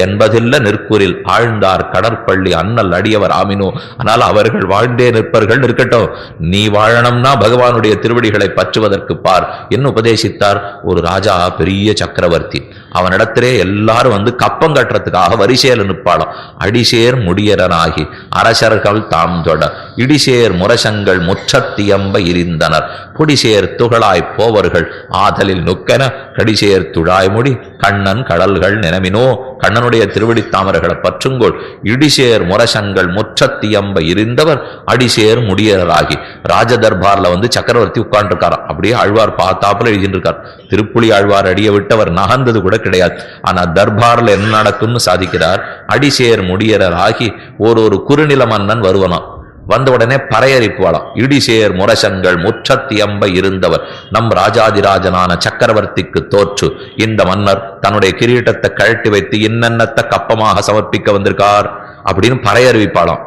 என்பதில்ல நிற்குறில், ஆழ்ந்தார் கடற்பள்ளி அண்ணல் அடியவர் ஆமினோ. ஆனால் அவர்கள் வாழ்ந்தே நிற்பர்கள், நிற்கட்டும். நீ வாழணும்னா பகவானுடைய திருவடிகளை பற்றுவதற்கு பார் என்ன உபதேசித்தார். ஒரு ராஜா, பெரிய சக்கரவர்த்தி, அவனிடத்திலே எல்லாரும் வந்து கப்பம் கட்டுறதுக்காக வரிசையில் நிற்பாளாம். அடிசேர் முடியரனாகி அரசர்கள் தாம் தொட, இடிசேர் முரசங்கள் முற்றத்தியம்ப இருந்தனர், புடிசேர் துகளாய் போவர்கள் ஆதலில் நுக்கென, கடிசேர் துழாய்முடி கண்ணன் கடல்கள் நினைமினோ. கண்ணனுடைய திருவடி தாமரைகளை பற்றுங்கோள். இடிசேர் முரசங்கள் முற்றத்தியம்ப இருந்தவர் அடிசேர் முடியராகி. ராஜ தர்பார்ல வந்து சக்கரவர்த்தி உட்கார்ந்துருக்காராம். அப்படியே ஆழ்வார் பார்த்தாப்புல எழுதிட்டு இருக்கார். திருப்புலி ஆழ்வார் அடிய விட்டவர் நகர்ந்தது கூட கிடையாது. ஆனா தர்பார்ல என்ன நடக்கும்னு சாதிக்கிறார். அடிசேர் முடியராகி ஒரு குறுநில மன்னன் வருவனாம். வந்த உடனே பறையறிப்புவாளாம். இடிசேர் முரசன்கள் முற்றத்தியம்ப இருந்தவர், நம் ராஜாதிராஜனான சக்கரவர்த்திக்கு தோற்று இந்த மன்னர் தன்னுடைய கிரீட்டத்தை கழட்டி வைத்து இன்னென்னத்தை கப்பமாக சமர்ப்பிக்க வந்திருக்கார் அப்படின்னு பறையறிவிப்பாளாம்.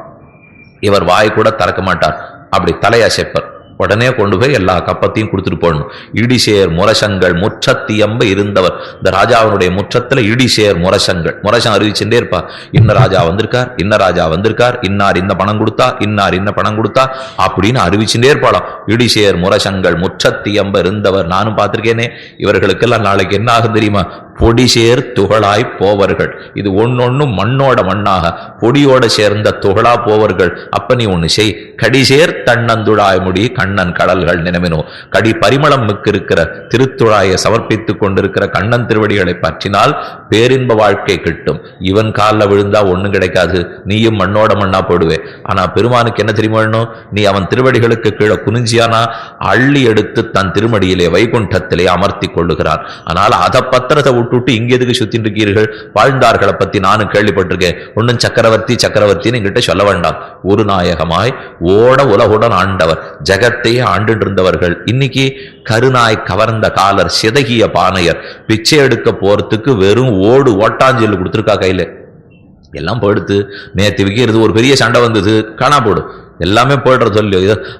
இவர் வாய் கூட திறக்க மாட்டார், அப்படி தலையசைப்பர். உடனே கொண்டு போய் எல்லா கப்பத்தையும் கொடுத்துட்டு போடணும். இடிசேர் முரசங்கள் முற்றத்தியம்ப இருந்தவர். இந்த ராஜாவினுடைய முற்றத்துல இடிசேர் முரசங்கள், முரசம் அறிவிச்சுட்டே இருப்பா. இன்ன ராஜா வந்திருக்கார், இன்ன ராஜா வந்திருக்கார், இன்னார் இந்த பணம் கொடுத்தா, இன்னார் இன்ன பணம் கொடுத்தா அப்படின்னு அறிவிச்சுட்டே இருப்பாளாம். இடிசேர் முரசங்கள் முற்றத்தியம்ப இருந்தவர். நானும் பார்த்திருக்கேனே. இவர்களுக்கெல்லாம் நாளைக்கு என்ன ஆகும் தெரியுமா? பொடிசேர் துகளாய் போவர்கள். இது ஒன்னொன்னும் மண்ணோட மண்ணாக பொடியோட சேர்ந்த துகளா போவர்கள். அப்ப நீ ஒண்ணு செய், கடிசேர் தன்னந்துழாய் முடி கண்ணன் கடல்கள் நினைவினோ. கடி பரிமளம் மிக்க இருக்கிற திருத்துழாயை சமர்ப்பித்துக் கொண்டிருக்கிற கண்ணன் திருவடிகளை பற்றினால் பேரின்ப வாழ்க்கை கிட்டும். இவன் காலில் விழுந்தா ஒண்ணும் கிடைக்காது, நீயும் மண்ணோட மண்ணா போடுவே. ஆனா பெருமானுக்கு என்ன தெரியுமா வேணும்? நீ அவன் திருவடிகளுக்கு கீழே குனிஞ்சியானா அள்ளி எடுத்து தன் திருமடியிலே வைகுண்டத்திலே அமர்த்தி கொள்ளுகிறான். ஆனால் அதை பத்திரத்தை விட்டுட்டு இங்க எதுக்கு சுத்தின்னு இருக்கீர்கள்? வாழ்ந்தார்களை பத்தி நானும் கேள்விப்பட்டிருக்கேன். ஒன்னும் சக்கரவர்த்தின்னு என்கிட்ட சொல்ல வேண்டாம். ஒரு நாயகமாய் ஓட உலகுடன் ஆண்டவர், ஜகத்தையே ஆண்டு இருந்தவர்கள். இன்னைக்கு கருநாய் கவர்ந்த காலர், சிதகிய பானையர், பிச்சை எடுக்க போறதுக்கு வெறும் ஓட்டாஞ்சல் கொடுத்துருக்கா கையில. எல்லாம் போயிடுத்து. நேற்று விற்கிறது ஒரு பெரிய சண்டை வந்தது, காணா போடு, எல்லாமே போயிடுற சொல்லி.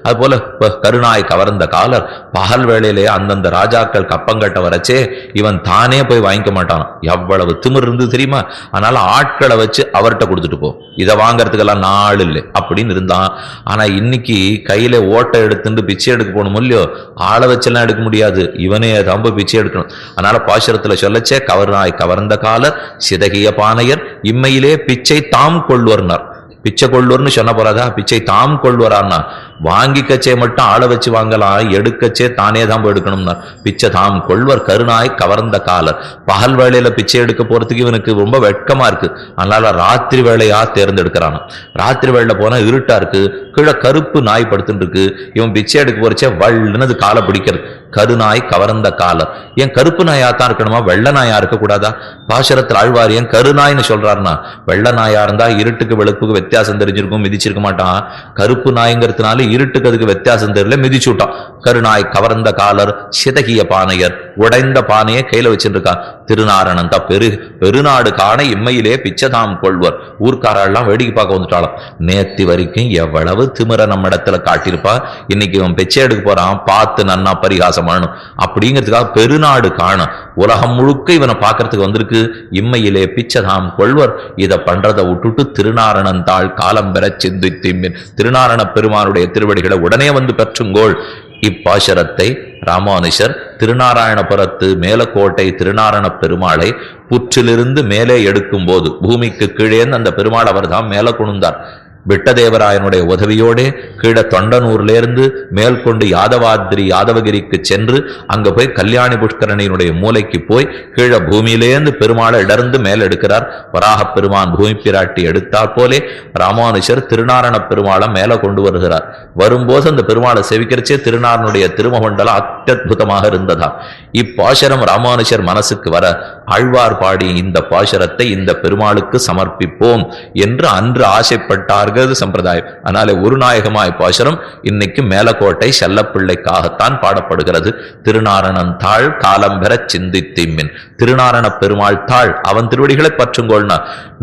அது போல கருநாய் கவர்ந்த காலர், பகல் வேளையிலே அந்தந்த ராஜாக்கள் கப்பங்கட்ட வரச்சே இவன் தானே போய் வாங்கிக்க மாட்டான். எவ்வளவு திமிர் இருந்து தெரியுமா? அதனால ஆட்களை வச்சு அவர்கிட்ட கொடுத்துட்டு போ, இதை வாங்கறதுக்கெல்லாம் நாள் இல்லை அப்படின்னு இருந்தான். ஆனா இன்னைக்கு கையில ஓட்டை எடுத்துட்டு பிச்சை எடுக்க போகணும் இல்லையோ, ஆளை வச்செல்லாம் எடுக்க முடியாது, இவனே தான் போய் பிச்சை எடுக்கணும். அதனால பாசுரத்துல சொல்லச்சே கவர்நாய் கவர்ந்த காலர், சிதகிய பானையர், இம்மையிலே பிச்சை தாம் கொள்வர்னார். பிச்சை கொள்வர்னு சொன்ன போறாதா? பிச்சை தாம் கொள்வரான்னா வாங்கிக்கச்சே மட்டும் ஆளை வச்சு வாங்கலாம், எடுக்கச்சே தானே தான் போய் எடுக்கணும்னா. பிச்சை தாம் கொள்வர் கருநாய் கவர்ந்த காலர். பகல் வேளையில பிச்சை எடுக்க போறதுக்கு இவனுக்கு ரொம்ப வெட்கமா இருக்கு. அதனால ராத்திரி வேளையா தேர்ந்தெடுக்கிறான். ராத்திரி வேளையில போனா இருட்டா இருக்கு, கீழே கருப்பு நாய் படுத்துட்டு இருக்கு. இவன் பிச்சை எடுக்க போறச்சே வள்ளுன்னு அது காலை பிடிக்கிறது. கருநாய் கவர்ந்த காலர். ஏன் கருப்பு நாயா தான் இருக்கணுமா, வெள்ள நாயா இருக்க கூடாதா? பாசுரத்தில் ஆழ்வார் ஏன் கருநாய்னு சொல்றாருன்னா, வெள்ள நாயா இருந்தா இருட்டுக்கு வெளுப்புக்கு வித்தியாசம் தெரிஞ்சிருக்கும், மிதிச்சிருக்க மாட்டான். கருப்பு நாய்ங்கிறதுனால இருட்டுக்கு அதுக்கு வித்தியாசம் தெரியல, மிதிச்சு விட்டான். கருநாய் கவர்ந்த காலர், சிதகிய பானையர், உடைந்த பானையை கையில வச்சுருக்கான். திருநாரணன் தான் பெருநாடு காண இம்மையிலே பிச்சைதாம் கொள்வர். ஊர்க்காரெல்லாம் வேடிக்கை பார்க்க வந்துட்டாலும். நேத்தி வரைக்கும் எவ்வளவு திமிர நம்ம இடத்துல காட்டியிருப்பா, இன்னைக்கு இவன் பிச்சை எடுக்க போறான், பார்த்து நன்னா பரிகாசம் பண்ணணும் அப்படிங்கிறதுக்காக பெருநாடு காண உலகம் முழுக்க இவனை பார்க்கறதுக்கு வந்திருக்கு. இம்மையிலே பிச்சைதாம் கொள்வர். இதை பண்றதை விட்டுட்டு திருநாரணன் தாள் காலம் பெற சிந்தித்தின் திருநாரண பெருமானுடைய திருவடிகளை உடனே வந்து பெற்றுங்கோள். இப்பாசுரத்தை ராமானுஷர் திருநாராயணபுரத்து மேலக்கோட்டை திருநாரண பெருமாளை புற்றிலிருந்து மேலே எடுக்கும் போது பூமிக்கு கீழே அந்த பெருமாள் அவர் தான் மேல கொண்டார். விட்டதேவராயனுடைய உதவியோட கீழே தொண்டனூர்லேருந்து மேல் கொண்டு யாதவகிரிக்கு சென்று அங்க போய் கல்யாணி புஷ்கரணியினுடைய மூலைக்கு போய் கீழே பூமியிலேருந்து பெருமாளை இடர்ந்து மேல் எடுக்கிறார். வராக பெருமான் பூமி பிராட்டி எடுத்தால் போலே ராமானுஷர் திருநாரண பெருமாளை மேல கொண்டு வருகிறார். வரும்போது அந்த பெருமாளை செவிக்கிறச்சே திருநாரனுடைய திருமகண்டலம் அத்யுதமாக இருந்ததா. இப்பாசுரம் ராமானுஷர் மனசுக்கு வர ஆழ்வார் பாடி இந்த பாசுரத்தை இந்த பெருமாளுக்கு சமர்ப்பிப்போம் என்று அன்று ஆசைப்பட்டார்கள் சம்பிரதாயம். அதனால ஒரு நாயகமாய் பாசுரம் இன்னைக்கு மேலக்கோட்டை செல்லப்பிள்ளைக்காகத்தான் பாடப்படுகிறது. திருநாரணன் தாள் காலம் பெற சிந்தித்திம்மின். திருநாரண பெருமாள் தாள், அவன் திருவடிகளை பற்றுங்கோள்னா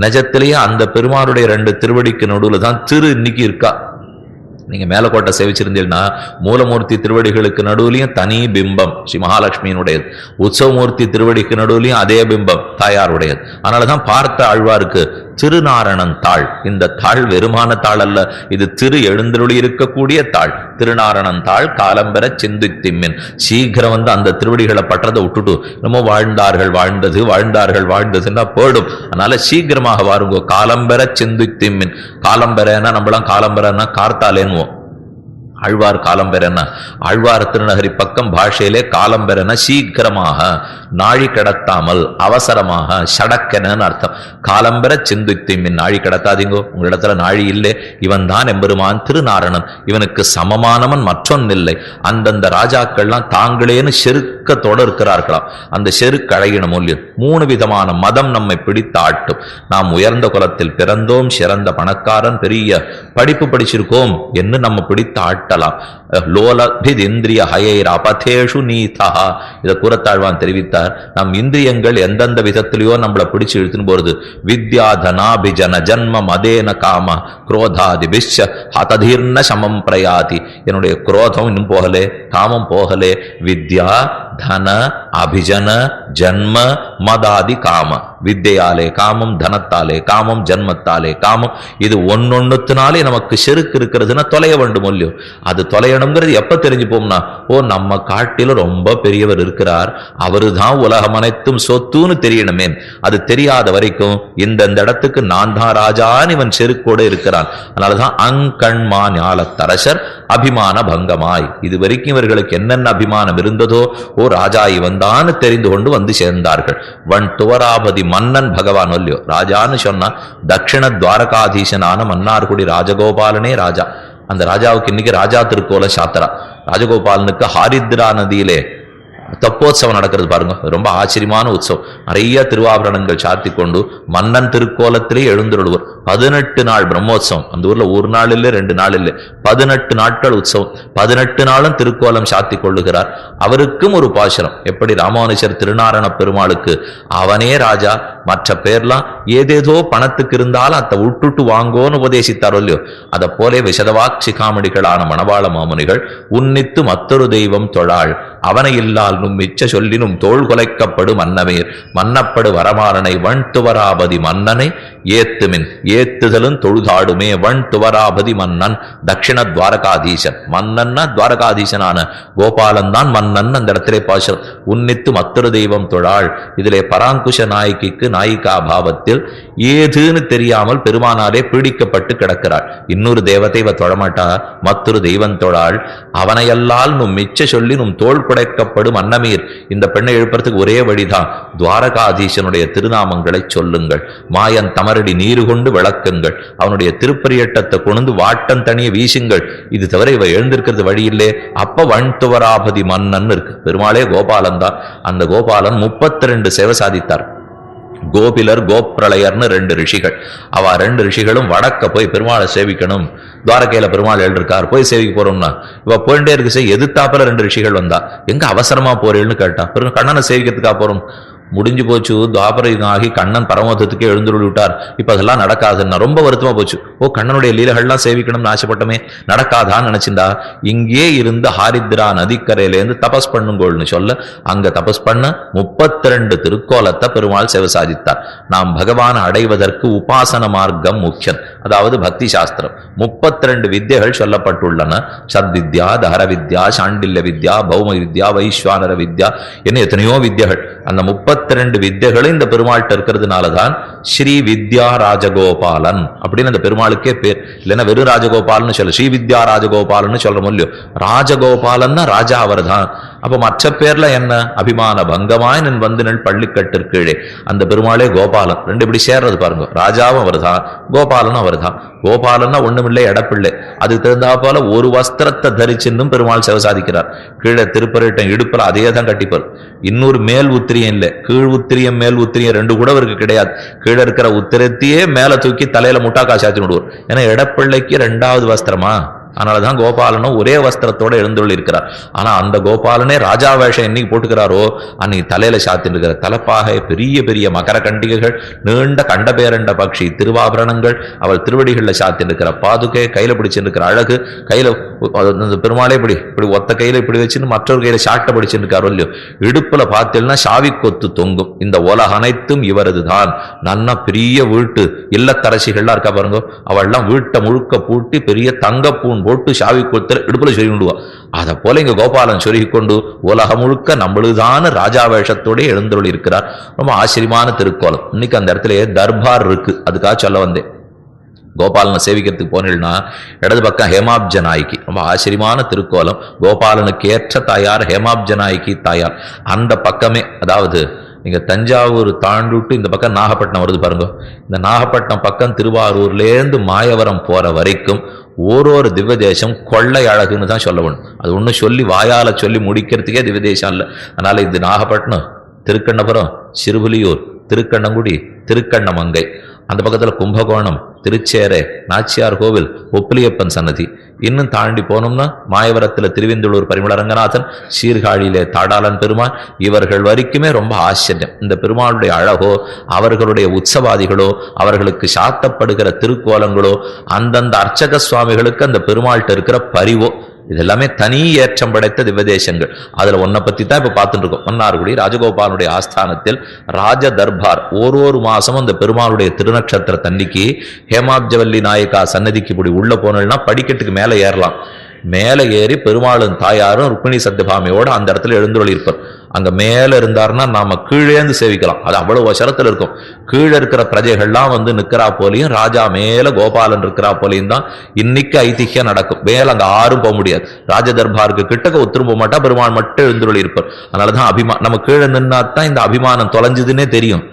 நிஜத்திலேயே அந்த பெருமாளுடைய 2 திருவடிக்கு நடுவுல தான் திரு இன்னைக்கு இருக்கா. நீங்க மேலக்கோட்டை சேவிச்சிருந்தீங்கன்னா மூலமூர்த்தி திருவடிகளுக்கு நடுவுலையும் தனி பிம்பம் ஸ்ரீ மகாலட்சுமியினுடையது, உற்சவமூர்த்தி திருவடிக்கு நடுவுலையும் அதே பிம்பம் தாயாருடையது. அதனாலதான் பார்த்த ஆழ்வாருக்கு திருநாரணன் தாள். இந்த தாள் வெறுமான தாள் அல்ல, இது திரு எழுந்தருளி இருக்கக்கூடிய தாள். திருநாரணன் தாள் காலம்பெற சிந்தித்திம்மின். சீக்கிரம் வந்து அந்த திருவடிகளை பற்றதை விட்டுட்டு நம்ம வாழ்ந்ததுன்னா போடும். அதனால சீக்கிரமாக வாருங்கோ. காலம்பெற சிந்தித்திம்மின். காலம்பெறனா நம்மளாம் காலம்பெறனா கார்த்தாலேன்னுவோம். ஆழ்வார் காலம்பெறன, ஆழ்வார் திருநகரி பக்கம் பாஷையிலே காலம்பெறன சீக்கிரமாக, நாழி கடத்தாமல், அவசரமாக, சடக்கெனன்னு அர்த்தம். காலம்பெற சிந்தித்திம்மின். நாழி கடத்தாதீங்கோ, உங்களிடத்துல நாழி இல்லை. இவன் தான் எம்பெருமான் திருநாரணன், இவனுக்கு சமமானவன் மற்றொன்னில்லை. அந்தந்த ராஜாக்கள்லாம் தாங்களேன்னு செருக்கத்தோடு இருக்கிறார்களாம். அந்த செருக்கு அழகின மூல்யம் 3 விதமான மதம் நம்மை பிடித்து ஆட்டும். நாம் உயர்ந்த குலத்தில் பிறந்தோம், சிறந்த பணக்காரன், பெரிய படிப்பு படிச்சிருக்கோம் என்று நம்ம பிடித்து ஆட்ட லோலபிதிந்திரிய ஹயைர் அபதேஷு நீதா. இதை கூறத்தாழ்வான் தெரிவித்தார். நம் இந்திரியங்கள் எந்தெந்த விதத்திலேயோ நம்மளை பிடிச்சு இழுத்துன்னு போறது. வித்யா தனாபிஜன ஜன்ம மதேன காம குரோதாதி பிஷ ஹததீர்ண சமம் பிரயாதி. என்னுடைய குரோதம் இன்னும் போகலே, காமம் போகலே. வித்யா தன அபிஜன ஜன்ம மதாதி காம. வித்தையாலே காமம், தனத்தாலே காமம், ஜன்மத்தாலே காமம். இது ஒன்னொன்னுத்தினாலே நமக்கு செருக்கு இருக்கிறதுன்னா தொலைய வேண்டும் இல்லையோ. அது தொலையணுங்கிறது எப்ப தெரிஞ்சு போம்னா, ஓ நம்ம காட்டில ரொம்ப பெரியவர் இருக்கிறார், அவரு தான் உலகம் அனைத்தும் சொத்துன்னு தெரியணுமே. அது தெரியாத வரைக்கும் இந்த இடத்துக்கு நான் தான் ராஜான்னு இவன் செருக்கோடு இருக்கிறான். அதனாலதான் அங்கண்மா ஞாலத்தரசர் அபிமான பங்கமாய். இது வரைக்கும் இவர்களுக்கு என்னென்ன அபிமானம் இருந்ததோ, ஓ ராஜா இவன் தான் தெரிந்து கொண்டு வந்து சேர்ந்தார்கள். வன் துவராபதி மன்னன் பகவான் இல்லையோ. ராஜான்னு சொன்னா தட்சிண துவாரகாதீசனான மன்னார்குடி ராஜகோபாலனே ராஜா. அந்த ராஜாவுக்கு இன்னைக்கு ராஜா திருக்கோல சாத்திரா. ராஜகோபாலனுக்கு ஹாரித்ரா நதியிலே தப்போத்சவம் நடக்கிறது பாருங்க, ரொம்ப ஆச்சரியமான உற்சவம். நிறைய திருவாபரணங்கள் சாத்தி கொண்டு மன்னன் திருக்கோலத்திலே எழுந்தருள்வர். 18 நாள் பிரம்மோத்சவம். அந்த ஊர்ல ஒரு நாள் இல்லை 2 நாள் இல்லை, 18 நாட்கள் உற்சவம். 18 நாளும் திருக்கோலம் சாத்தி கொள்ளுகிறார். அவருக்கும் ஒரு பாசுரம். எப்படி ராமானுஜர் திருநாரண பெருமாளுக்கு அவனே ராஜா, மற்ற பேர்லாம் ஏதேதோ பணத்துக்கு இருந்தாலும் அதை விட்டுட்டு வாங்கோன்னு உபதேசித்தாரோ இல்லையோ, அதை போலே விஷதவாக் சிகாமணிகளான மணவாள மாமுனிகள் உன்னித்து மற்றொரு தெய்வம் தொழாள் அவனை இல்லால் நும் மிச்ச சொல்லினும் தோல் குலைக்கப்படும் மன்னமேர் மன்னப்படு வரமாறனை வன் துவராபதி மன்னனை ஏத்துமின் ஏத்துதலும் தொழுதாடுமே வன் துவராபதி மன்னன் தட்சிண துவாரகாதீசன். மன்னன்னா துவாரகாதீசனான கோபாலன் தான் மன்னன். அந்த இடத்திலே பாசம் உன்னித்து மற்றொரு தெய்வம் தொழாள். இதிலே பராங்குஷ நாயகிக்கு நாயிகா பாவத்தில் ஏதுன்னு தெரியாமல் பெருமானாலே பீடிக்கப்பட்டு கிடக்கிறாள். இன்னொரு தேவத்தை இவ தொழமாட்டா, மற்றொரு தெய்வம் தொழாள் அவனையல்லால் நும் மிச்ச சொல்லி நும் தோல் குடைக்கப்படும் அன்னமீர். இந்த பெண்ணை எழுப்புறதுக்கு ஒரே வழிதான், துவாரகாதீசனுடைய திருநாமங்களை சொல்லுங்கள், மாயன் தமரடி நீரு கொண்டு விளக்குங்கள், அவனுடைய திருப்பரியட்டத்தை கொண்டு வாட்டம் தனிய வீசுங்கள். இது தவிர இவ எழுந்திருக்கிறது வழியில்லே. அப்ப வன் துவராபதி மன்னன் இருக்கு. பெருமாளே கோபாலன் தான். அந்த கோபாலன் 32 சேவை சாதித்தார். கோபிலர் கோப்ரளையர்னு 2 ரிஷிகள். அவ 2 ரிஷிகளும் வடக்க போய் பெருமாளை சேவிக்கணும். துவாரகையில பெருமாள் எழுதிருக்கார், போய் சேவிக்க போறோம்னா இவ போயிட்டே இருக்கு. எதிர்த்தாப்புல 2 ரிஷிகள் வந்தா, எங்க அவசரமா போறேன்னு கேட்டா. கண்ணனை சேவிக்கிறதுக்கா போறோம். முடிஞ்சு போச்சு, துவாபரம் ஆகி கண்ணன் பரமோதத்துக்கே எழுந்துள்ளி விட்டார். இப்ப அதெல்லாம் நடக்காதுன்னா ரொம்ப வருத்தமா போச்சு. ஓ, கண்ணனுடைய லீலைகள்லாம் சேவிக்கணும்னு ஆசைப்பட்டமே, நடக்காதான்னு நினைச்சிருந்தா இங்கே இருந்து ஹாரித்ரா நதிக்கரையிலேருந்து தபஸ் பண்ணுங்கோள்னு சொல்ல அங்க தபஸ் பண்ண 32 திருக்கோலத்தை பெருமாள் சேவை சாதித்தார். நாம் பகவான் அடைவதற்கு உபாசன மார்க்கம் முக்கியம், அதாவது பக்தி சாஸ்திரம். 32 வித்யைகள் சொல்லப்பட்டுள்ளன. சத்வித்யா, தஹர வித்யா, சாண்டில்ய வித்யா, பௌம வித்யா, வைஸ்வானர வித்யா, என்ன எத்தனையோ வித்யைகள். அந்த 32 வித்யைகளும் இந்த பெருமாள்கிட்ட இருக்கிறதுனாலதான் ஸ்ரீ வித்யா ராஜகோபாலன் அப்படின்னு அந்த பெருமாளுக்கே பேர். இல்லைன்னா வெறும் ராஜகோபாலன்னு சொல்ல, ஸ்ரீ வித்யா ராஜகோபாலன்னு சொல்ற முடியும். ராஜகோபாலன்னா ராஜா அவர் தான். அப்ப மற்ற பேர்ல என்ன, அபிமான பங்கமாய் நின் வந்து நெல் பள்ளிக்கட்டிற்கீழே. அந்த பெருமாளே கோபாலன். 2 இப்படி சேர்றது பாருங்க. ராஜாவும் அவர் தான், கோபாலனும் அவர் தான். கோபாலன்னா ஒண்ணுமில்லை, எடப்பிள்ளை. அதுக்கு தகுந்தா போல ஒரு வஸ்திரத்தை தரிச்சுன்னும் பெருமாள் சேவை சாதிக்கிறார். கீழே திருப்பரட்டம் இடுப்புல அதே தான் கட்டிப்பார். இன்னொரு மேல் உத்திரியம் இல்லை, கீழ் உத்திரியம் மேல் உத்திரியம் 2 கூட அவருக்கு கிடையாது. கீழே இருக்கிற உத்திரத்தையே மேல தூக்கி தலையில முட்டாக்கா சாத்தி விடுவார். ஏன்னா எடப்பிள்ளைக்கு 2வது வஸ்திரமா, அதனாலதான் கோபாலனும் ஒரே வஸ்திரத்தோட எழுந்துள்ள இருக்கிறார். ஆனா அந்த கோபாலனே ராஜா வேஷம் என்னைக்கு போட்டுக்கிறாரோ அன்னைக்கு தலையில சாத்தின்னு இருக்கிற தலைப்பாகை, பெரிய பெரிய மகர கண்டிகைகள், நீண்ட கண்டபேரண்ட பட்சி திருவாபரணங்கள், அவள் திருவடிகளில் சாத்தின்னு இருக்கிற பாதுகை, கையில பிடிச்சின்னு இருக்கிற அழகு, கையில பெருமாளே இப்படி இப்படி ஒத்த கையில இப்படி வச்சுன்னு மற்றொரு கையில சாட்டை பிடிச்சின்னு இருக்காரோ இல்லையோ, இடுப்புல பார்த்தீங்கன்னா சாவி கொத்து தொங்கும். இந்த உலக அனைத்தும் இவரது தான். நன்னா பெரிய வீட்டு இல்லத்தரசிகள்லாம் இருக்கா பாருங்க, அவள்லாம் வீட்டை முழுக்க பூட்டி பெரிய தங்கப்பூன் போட்டு சாவி கொத்து இடுப்புல சொல்லி கொண்டுவா. அதை போல இங்க கோபாலன் சொருகி கொண்டு உலகம் முழுக்க நம்மளுதான ராஜா வேஷத்தோட எழுந்தருள் இருக்கிறார். ரொம்ப ஆச்சரியமான திருக்கோலம். இன்னைக்கு அந்த இடத்துல தர்பார் இருக்கு, அதுக்காக சொல்ல வந்தேன். கோபாலனை சேவிக்கிறதுக்கு போனீங்கன்னா இடது பக்கம் ஹேமாப்ஜ நாயகி, ரொம்ப ஆச்சரியமான திருக்கோலம். கோபாலனுக்கு ஏற்ற தாயார் ஹேமாப்ஜ நாயகி தாயார். அந்த பக்கமே, அதாவது நீங்க தஞ்சாவூர் தாண்டிட்டு இந்த பக்கம் நாகப்பட்டினம் வருது பாருங்க, இந்த நாகப்பட்டினம் பக்கம் திருவாரூர்லேருந்து மாயவரம் போற வரைக்கும் ஓரொரு திவ்ய தேசம் கொள்ளை அழகுன்னு தான் சொல்ல வேணும். அது ஒன்றும் சொல்லி வாயால சொல்லி முடிக்கிறதுக்கே திவ்ய தேசம் இல்லை. அதனால இது நாகப்பட்டினம், திருக்கண்ணபுரம், சிறுபுலியூர், திருக்கண்ணங்குடி, திருக்கண்ணமங்கை, அந்த பக்கத்தில் கும்பகோணம், திருச்சேரை, நாச்சியார் கோவில், ஒப்பிலியப்பன் சன்னதி. இன்னும் தாண்டி போனோம்னா மாயவரத்தில் திருவெந்தூர் பரிமள ரங்கநாதன், சீர்காழியிலே தாடாளன் பெருமாள், இவர்கள் வரைக்குமே ரொம்ப ஆச்சரியம். இந்த பெருமாளுடைய அழகோ, அவர்களுடைய உற்சவாதிகளோ, அவர்களுக்கு சாத்தப்படுகிற திருக்கோலங்களோ, அந்தந்த அர்ச்சக சுவாமிகளுக்கு அந்த பெருமாள்கிட்ட இருக்கிற பரிவோ, இதெல்லாமே தனி ஏற்றம் படைத்த திவ்யதேசங்கள். அதுல ஒன்ன பத்தி தான் இப்ப பார்த்துட்டு இருக்கோம். மன்னார்குடி ராஜகோபாலனுடைய ஆஸ்தானத்தில் ராஜ தர்பார். ஒரு மாசமும் அந்த பெருமாளுடைய திருநட்சத்திர தண்ணிக்கு ஹேமாப்ஜவல்லி நாயக்கா சன்னதிக்கு இப்படி உள்ள போனோம்னா படிக்கட்டுக்கு மேல ஏறலாம். மேலே ஏறி பெருமாளும் தாயாரும் ருக்மிணி சத்யபாமியோட அந்த இடத்துல எழுந்துள்ளி இருப்பார். அங்க மேல இருந்தாருன்னா நாம கீழேந்து சேவிக்கலாம். அது அவ்வளவு வசரத்துல இருக்கும். கீழே இருக்கிற பிரஜைகள்லாம் வந்து நிக்கிறா போலையும், ராஜா மேல கோபாலன் இருக்கிறா போலையும் தான் இன்னைக்கு ஐதிஹ்யம் நடக்கும். மேல அங்க ஆறும் போக முடியாது. ராஜ தர்பாருக்கு கிட்டக்க ஒத்துரும் போக மாட்டா, பெருமாள் மட்டும் எழுந்துள்ளி இருப்பார். அதனாலதான் நம்ம கீழே நின்னாத்தான் இந்த அபிமானம் தொலைஞ்சதுன்னே தெரியும்.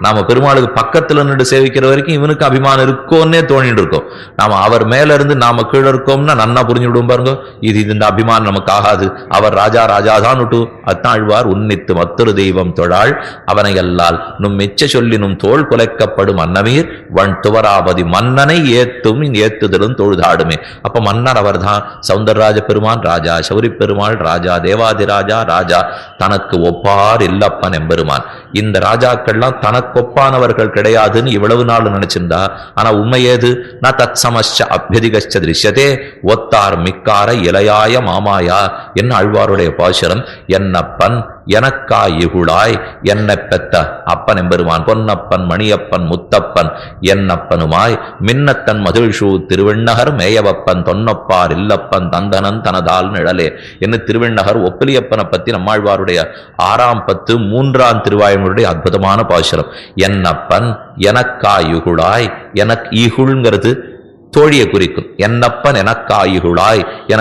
நாம பெருமாளுக்கு பக்கத்துல நின்று சேவிக்கிற வரைக்கும் இவனுக்கு அபிமானம் இருக்கோன்னே தோணிட்டு இருக்கோம். நாம அவர் மேல இருந்து நாம கீழே இருக்கோம்னா நன்னா புரிஞ்சு விடுவோம் பாருங்க. இது இந்த அபிமானம் நமக்கு ஆகாது. அவர் ராஜா ராஜாதான் விட்டு அத்தாழ்வார் உன்னித்து மத்தொரு தெய்வம் தொழாள் அவனை அல்லால் நும் மிச்ச சொல்லினும் தோல் குலைக்கப்படும் அன்னமீர் வன் துவராபதி மன்னனை ஏத்தும் ஏத்துதலும் தொழுதாடுமே. அப்ப மன்னர் அவர் தான். சௌந்தரராஜ பெருமான் ராஜா, சௌரி பெருமாள் ராஜா, தேவாதிராஜா ராஜா, தனக்கு ஒப்பார் இல்லப்பன் எம்பெருமான். இந்த ராஜாக்கள்லாம் தனக்கு ஒப்பானவர்கள் கிடையாதுன்னு இவ்வளவு நாள் நினைச்சிருந்தா. ஆனா உண்மை ஏது? ந தத் சமஸ்ச அபியதிகச்ச திருஷ்யதே ஒத்தார் மிக்கார இளையாய மாமாயா என்ன ஆழ்வாருடைய பாசுரம். என்னப்பன் எனக்காய் இகுழாய் என்னை பெத்த அப்பன் எம்பெருமான் பொன்னப்பன் மணியப்பன் முத்தப்பன் என்னப்பனுமாய் மின்னத்தன் மகிழ்ஷூ திருவெண்ணகர் மேயவப்பன் தொன்னப்பார் இல்லப்பன் தந்தனன் தனதால் நிழலே என்ன திருவெண்ணகர் ஒப்பிலியப்பனை பத்தி நம்மாழ்வாருடைய 6ஆம் 10 3ஆம் திருவாயுடைய அற்புதமான பாசுரம். என்னப்பன் எனக்காய் இகுழாய். எனக்கு ஈகுள்ங்கிறது தோழியை குறிக்கும். என்னப்பன் எனக்காய் இகுழாய்.